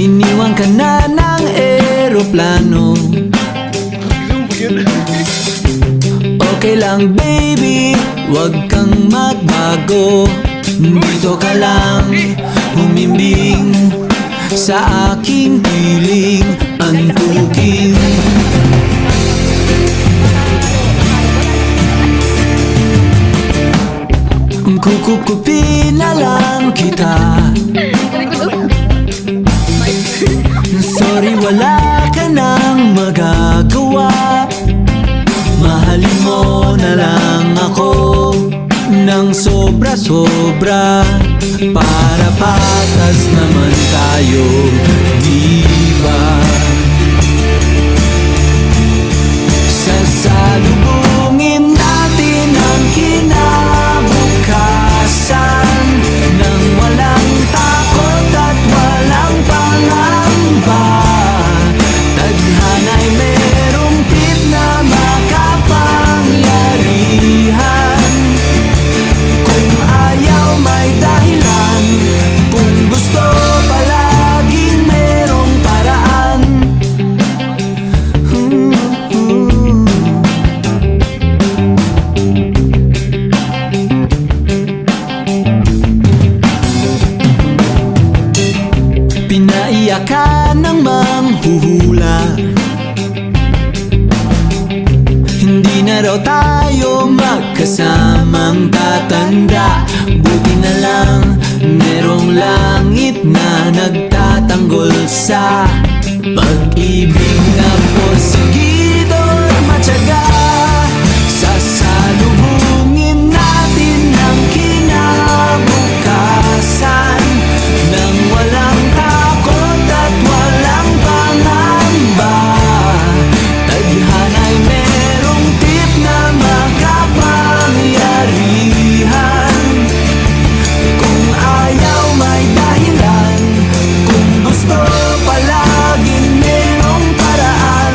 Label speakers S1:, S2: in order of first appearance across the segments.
S1: Iniwan ka na ng eroplano. Okay lang baby, wag kang magbago. Dito ka lang humimbing sa aking piling antukin. Kukupin na lang kita. Sorry, wala ka nang magagawa. Mahalin mo na lang ako ng sobra-sobra, para patas naman tayo, di ba? Sasalubungin natin ang kinabukasan nang walang takot at walang pangamba. Tadhana'y merong tip na makapangyarihan. Kung ayaw may dahilan, kung gusto palaging merong paraan. Pinaiyakan ng manghuhula, hindi na raw tayo magkasamang tatanda. Buti na lang merong langit na nagtatanggol sa pag-ibig na porsigido at matyaga. Sasalubungin natin ang kinabukasan nang walang takot at walang pangamba. Tadhana'y merong tip na makapangyarihan. Kung ayaw may dahilan, kung gusto palaging merong paraan.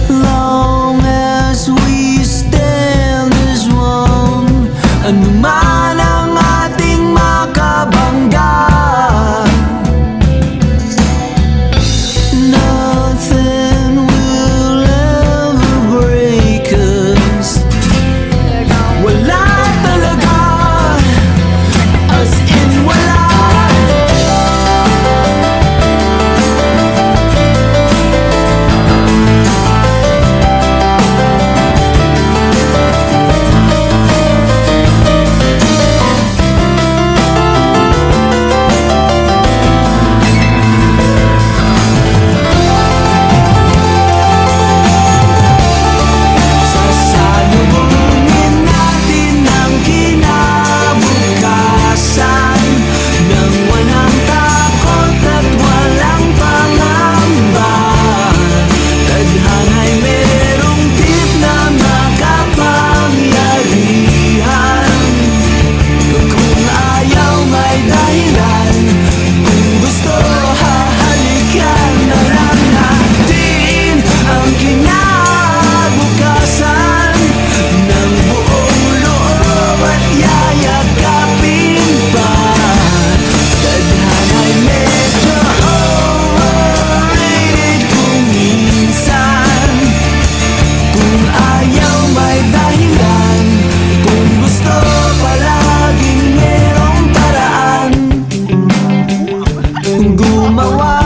S1: Long as we stand as one, anuman ang ating makabangga, nothing will ever break us. Wala talaga, as in wala. Sasalubungin natin ang kinabukasan nang walang takot at walang pangamba. Tadhana'y merong tip na makapangyarihan. Kung ayaw may dahilan, kung gusto hahalikan na lang natin ang kinabukasan ng buong loob at yayakapin pa. Tadhana'y medyo overrated kung minsan. Kung ayaw may dahilan, kung gusto palaging merong paraan. Gumawa